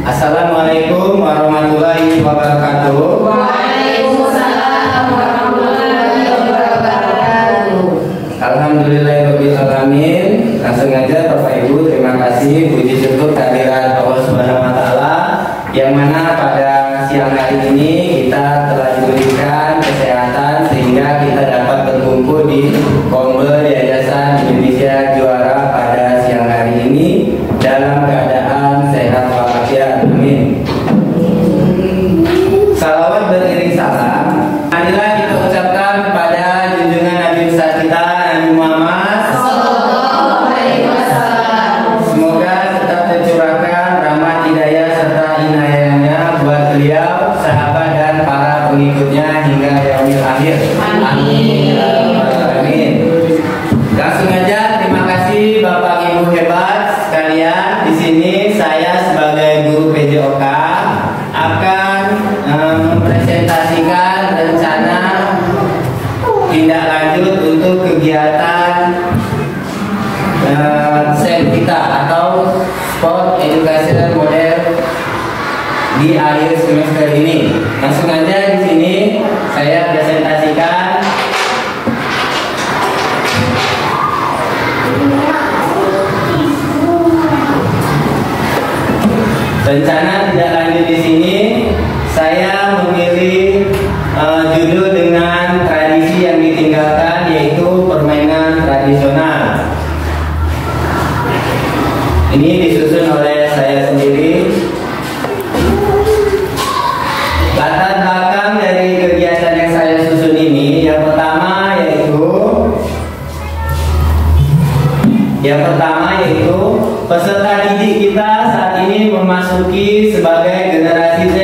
Assalamualaikum warahmatullahi wabarakatuh. Waalaikumsalam warahmatullahi wabarakatuh. Alhamdulillahirabbil alamin. Langsung aja Bapak Ibu, terima kasih, puji syukur kehadirat Allah Subhanahu wa taala yang mana pada siang hari ini kita telah diberikan kesehatan sehingga kita dapat berkumpul di Kombel Yayasan Indonesia Juara pada siang hari ini dalam keadaan sehat walafiat. Amin. Salawat beriring salam marilah kita ucapkan kepada junjungan Nabi besar kita Nabi Muhammad sallallahu alaihi wasallam. Semoga tetap tercurahkan rahmat hidayah serta inayahnya buat beliau, sahabat dan para pengikutnya hingga yaumil akhir. Amin. Amin. Langsung aja, terima kasih Bapak Ibu hebat sekalian. Di sini saya sebagai guru PJOK akan mempresentasikan rencana tindak lanjut untuk kegiatan SEM kita atau Sport Education Model di akhir semester ini. Langsung aja di sini saya presentasikan rencana tidak lanjut. Di sini saya memilih judul dengan tradisi yang ditinggalkan, yaitu permainan tradisional. Ini disusun oleh saya sendiri. Latar belakang dari kegiatan yang saya susun ini, yang pertama yaitu peserta didik kita saat ini memasuki sebagai generasi Z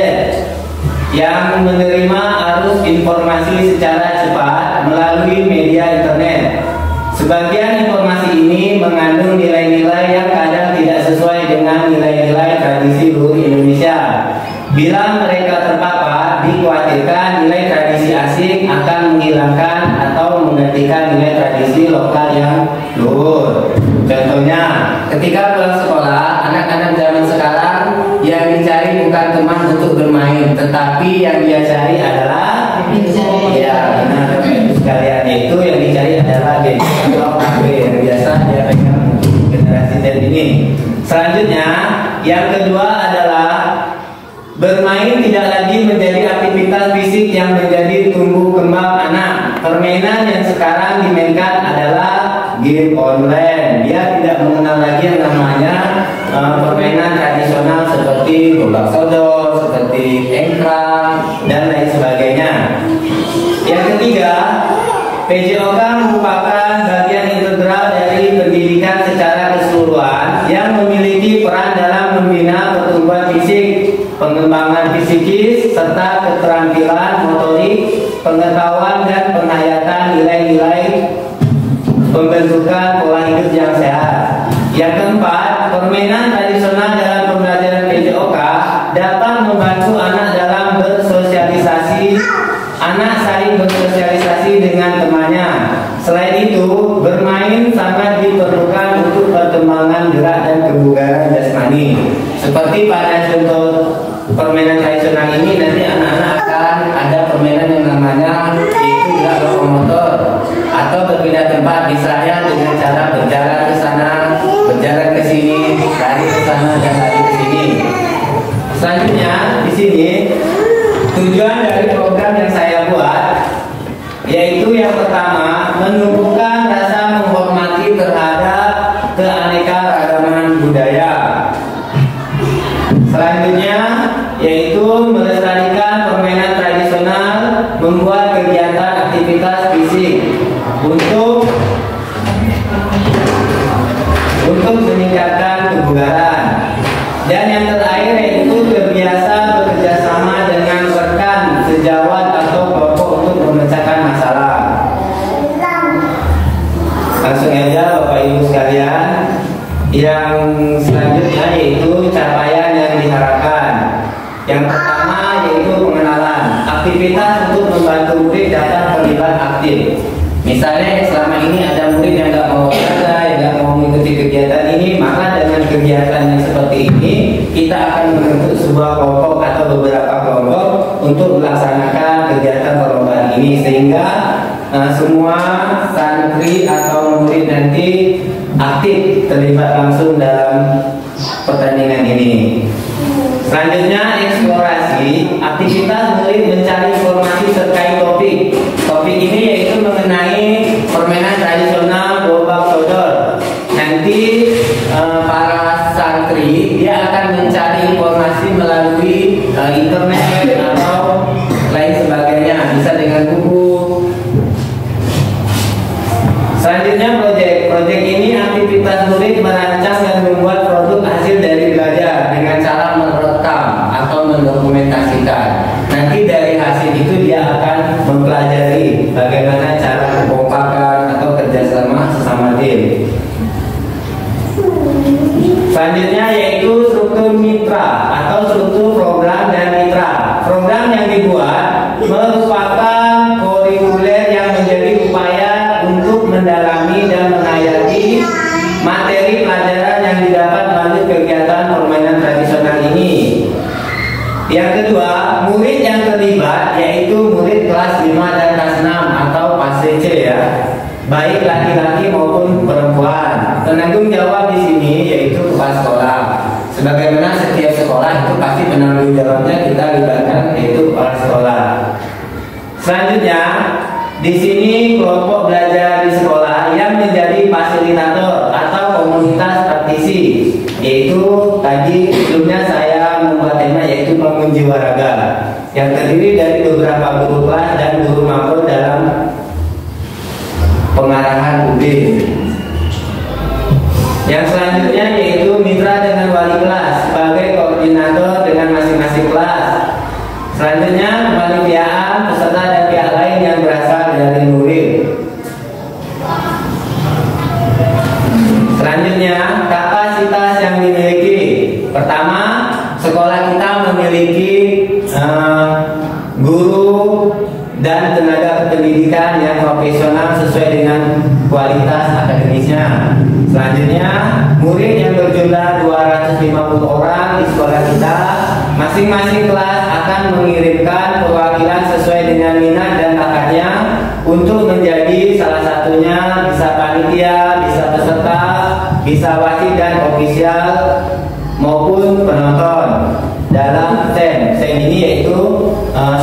yang menerima arus informasi secara cepat melalui media internet. Sebagian informasi ini mengandung nilai-nilai yang kadang tidak sesuai dengan nilai-nilai tradisi luhur Indonesia. Bila mereka terpapar, dikhawatirkan nilai tradisi asing akan menghilangkan atau menggantikan nilai tradisi lokal yang luhur. Contohnya, ketika pulang sekolah, anak-anak zaman sekarang yang dicari bukan teman untuk bermain, tetapi yang dia cari adalah ya, benar sekalian, itu yang dicari adalah gadget atau HP yang biasa dia pegang generasi Z ini. Selanjutnya, yang kedua adalah bermain tidak lagi menjadi aktivitas fisik yang menjadi tumbuh kembang anak. Permainan yang sekarang dimainkan adalah game online. Dia tidak mengenal lagi yang namanya permainan tradisional seperti bola sodor, seperti engkrang, dan lain sebagainya. Yang ketiga, PJOK merupakan bagian integral dari pendidikan secara keseluruhan yang memiliki peran dalam membina pertumbuhan fisik, pengembangan fisikis, serta keterampilan motorik, pengetahuan dan penghayatan nilai-nilai pembentukan pola hidup yang sehat. Yang keempat, permainan tradisional dalam pembelajaran PJOK dapat membantu anak dalam bersosialisasi. Anak saling bersosialisasi dengan temannya. Selain itu, bermain sangat diperlukan untuk perkembangan gerak dan kebugaran jasmani. Seperti pada contoh permainan tradisional ini, nanti anak-anak akan ada permainan yang namanya yaitu gerak lokomotor atau berpindah tempat, misalnya dengan cara berjalan ke sana, berjalan ke sini, lari ke sana dan lari ke sini. Selanjutnya di sini tujuan dari program yang saya buat yaitu yang pertama, menumbuhkan rasa menghormati terhadap keanekaragaman budaya. Selanjutnya yaitu melestarikan permainan tradisional, membuat kegiatan aktivitas fisik untuk meningkatkan kebugaran. Dan yang terakhir yaitu terbiasa bekerja sama dengan rekan sejawat atau kelompok untuk memecahkan masalah. Langsung aja Bapak Ibu sekalian, yang selanjutnya yaitu capaian yang diharapkan. Yang pertama yaitu pengenalan. Aktivitas untuk membantu murid dapat terlibat aktif. Misalnya selama ini ada murid yang nggak mau olahraga, yang nggak mau mengikuti kegiatan ini, maka dengan kegiatan yang seperti seperti ini, kita akan membentuk sebuah kelompok atau beberapa kelompok untuk melaksanakan kegiatan perlombaan ini, sehingga semua santri atau murid nanti aktif terlibat langsung dalam pertandingan ini. Selanjutnya, eksplorasi. Aktivitas murid mencari informasi terkait topik. Topik ini yaitu mengenai permainan tradisional gobak sodor. Nanti para santri dia akan mencari informasi melalui internet atau lain sebagainya, bisa dengan buku. Selanjutnya, proyek ini aktivitas murid merancang dan membuat produk hasil dari belajar dengan cara merekam atau mendokumentasikan. Nanti dari hasil itu dia akan mempelajari bagaimana cara kekompakan atau kerjasama sesama tim. Selanjutnya yaitu struktur mitra atau struktur program dan mitra. Program yang dibuat merupakan kurikuler yang menjadi upaya untuk mendalami dan menghayati materi pelajaran yang didapat melalui kegiatan permainan tradisional ini. Yang kedua, murid yang terlibat yaitu murid kelas 5 dan kelas 6 atau fase C ya, baik laki-laki maupun perempuan. Penanggung jawab di sini yaitu kepala sekolah. Sebagaimana setiap sekolah itu pasti penanggung jawabnya kita libatkan yaitu kepala sekolah. Selanjutnya, di sini kelompok belajar di sekolah yang menjadi fasilitator atau komunitas praktisi, yaitu tadi sebelumnya saya membuat tema yaitu bangun jiwa raga, yang terdiri dari beberapa guru kelas dan guru makro dalam pengarahan UB. Yang selanjutnya yaitu mitra dengan wali kelas sebagai koordinator dengan masing-masing kelas. Selanjutnya, kepanitiaan, peserta dan pihak lain yang berasal dari murid. Selanjutnya, kapasitas yang dimiliki. Pertama, sekolah kita memiliki guru dan tenaga pendidikan yang profesional sesuai dengan kualitas akademisnya. Selanjutnya, murid yang berjumlah 250 orang di sekolah kita. Masing-masing kelas akan mengirimkan perwakilan sesuai dengan minat dan bakatnya untuk menjadi salah satunya bisa panitia, bisa peserta, bisa wasit dan ofisial maupun penonton dalam SEM. SEM ini yaitu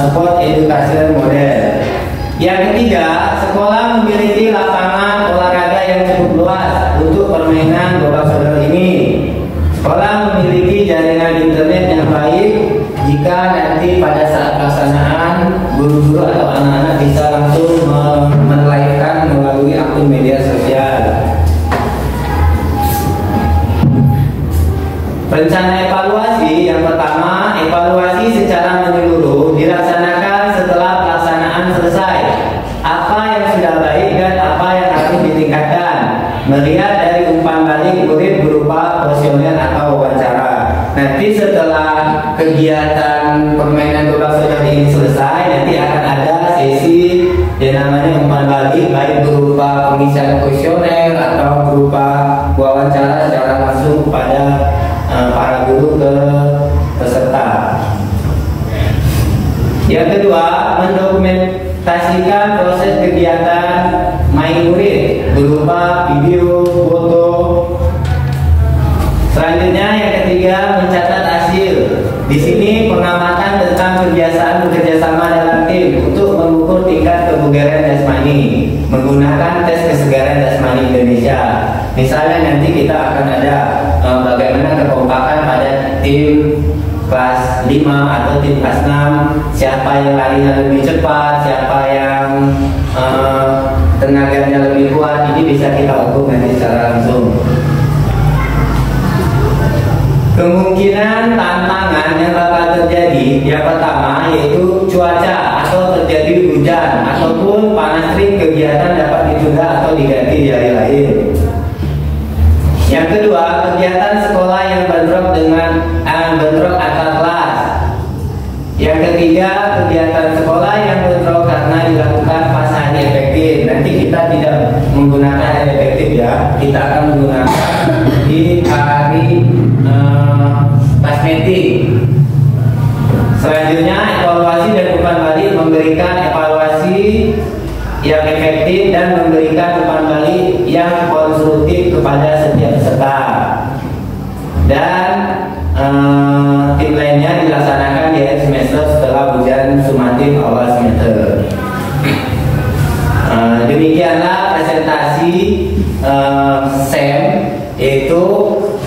Sport Education Model. Yang ketiga, sekolah memiliki lapangan olahraga yang cukup luas untuk permainan bola sodor ini. Sekolah memiliki jaringan internet yang baik jika nanti pada saat pelaksanaan guru-guru atau anak-anak bisa langsung men-live-kan melalui akun media sosial. Rencana evaluasi yang pertama, evaluasi secara menyeluruh dilaksanakan setelah pelaksanaan selesai. Apa yang sudah baik dan apa yang harus ditingkatkan, melihat dari umpan balik murid berupa kuesioner atau wawancara. Nanti setelah kegiatan permainan bola sodor ini selesai, nanti akan ada sesi yang namanya umpan balik, baik berupa pengisian kuesioner atau berupa wawancara secara langsung kepada para guru ke peserta. Yang kedua, mendokumentasikan proses kegiatan main murid berupa video, foto. Selanjutnya yang ketiga, mencatat hasil. Di sini pengamatan tentang kebiasaan bekerjasama dalam tim untuk mengukur tingkat kebugaran jasmani menggunakan tes kesegaran jasmani Indonesia. Misalnya nanti kita akan ada bagaimana kekompakan pada tim kelas 5 atau tim kelas 6, siapa yang larinya lebih cepat, siapa yang tenaganya lebih kuat. Ini bisa kita ukur nanti secara langsung. Kemungkinan tantangan yang bakal terjadi yang pertama yaitu cuaca atau terjadi hujan ataupun panas terik, kegiatan dapat ditunda atau diganti di hari lain. Yang kedua, kegiatan sekolah yang bentrok antar kelas. Yang ketiga, kegiatan sekolah yang bentrok karena dilakukan pas hari efektif. Nanti kita tidak menggunakan hari efektif ya, kita akan menggunakan di hari Selanjutnya, evaluasi dan umpan balik memberikan evaluasi yang efektif dan memberikan umpan balik yang konstruktif kepada setiap peserta. Dan tim lainnya dilaksanakan di akhir semester setelah ujian sumatif awal semester. Demikianlah presentasi SEM, yaitu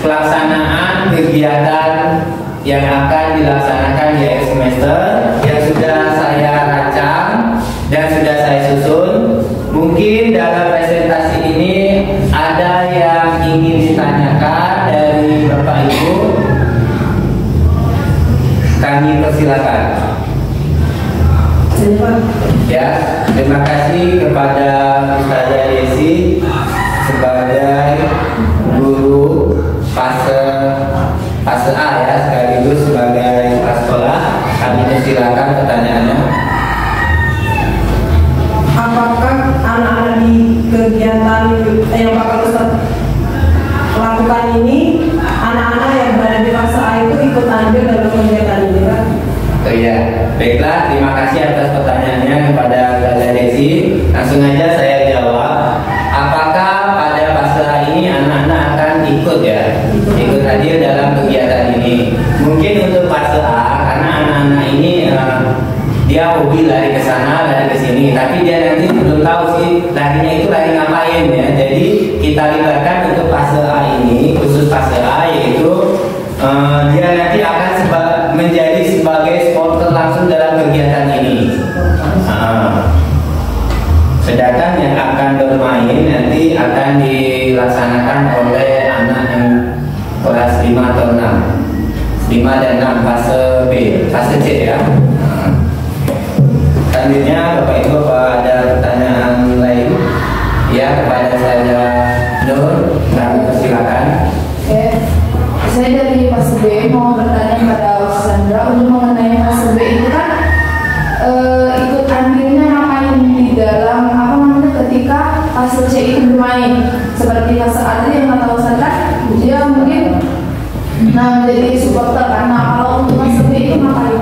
pelaksanaan kegiatan yang akan dilaksanakan di akhir semester yang sudah saya rancang dan sudah saya susun. Mungkin dalam presentasi ini ada yang ingin ditanyakan dari Bapak Ibu. Kami persilakan. Ya, terima kasih kepada Ustazah Desi sebagai guru fase A ya, sekaligus sebagai kepala sekolah. Kami persilakan pertanyaannya. Apakah anak-anak di kegiatan yang Bapak Ustaz lakukan ini, anak-anak yang berada di fase A itu ikut andil dalam kegiatan ini, Pak? Oh iya, baiklah, terima kasih atas pertanyaannya kepada Ustazah Desi. Langsung aja saya jawab. Apakah pada fase A ini anak-anak akan ikut hadir dalam kegiatan ini? Mungkin untuk fase A, karena anak-anak ini dia hobi lari ke sana, lari ke sini, tapi dia nanti belum tahu sih larinya itu lari ngapain ya. Jadi kita libatkan untuk fase A ini, khusus fase A, yaitu dia nanti akan menjadi sebagai supporter langsung dalam kegiatan ini. Sedangkan yang akan bermain nanti akan dilaksanakan oleh anak yang kelas 5 atau 6, 5 dan 6 fase B, fase C ya. Selanjutnya Bapak Ibu, ada pertanyaan lain ya kepada saya Nur, kami persilakan. Oke, saya dari fase B mau bertanya kepada Sandra untuk mengenai fase B itu kan ikut andilnya ngapain di dalam apa namanya ketika fase C itu bermain, seperti fase A tadi yang kata Sandra dia mungkin menjadi supporter, karena kalau untuk fase B itu ngapain?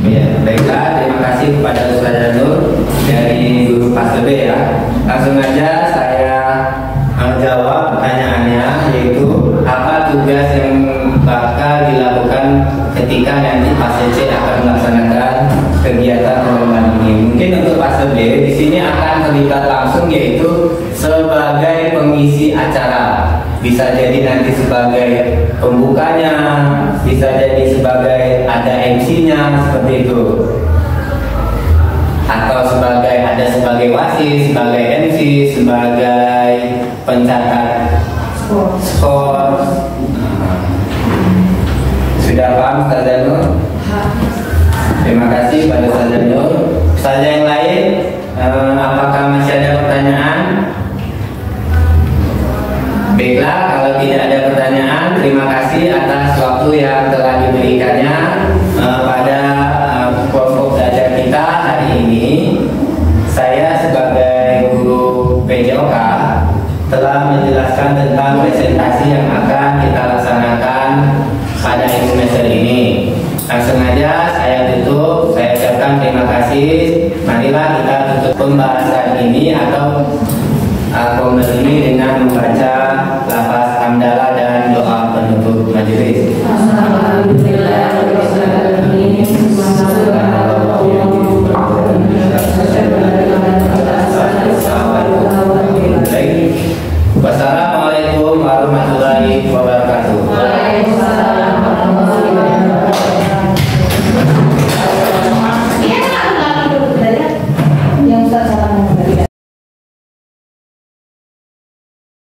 Ya, baiklah, terima kasih kepada Ustazah Nur dari guru fase B ya. Langsung aja saya menjawab pertanyaannya, yaitu apa tugas yang bakal dilakukan ketika nanti fase C akan melaksanakan kegiatan perlombaan ini. Mungkin untuk fase B di sini akan terlibat langsung, yaitu sebagai pengisi acara. Bisa jadi nanti sebagai pembukanya, bisa jadi sebagai ada MC-nya seperti itu, atau sebagai wasit, sebagai MC, sebagai pencatat skor. Sudah paham Ustazah Nur? Terima kasih pada Ustazah Nur. Ustazah yang lain, apakah masih ada pertanyaan? Baiklah, kalau tidak ada pertanyaan, terima kasih atas waktu yang telah diberikannya pada kelompok belajar kita hari ini. Saya sebagai guru PJOK telah menjelaskan tentang presentasi yang akan kita laksanakan pada semester ini. Langsung aja saya tutup, saya ucapkan terima kasih. Marilah kita tutup pembahasan ini atau ini dengan membaca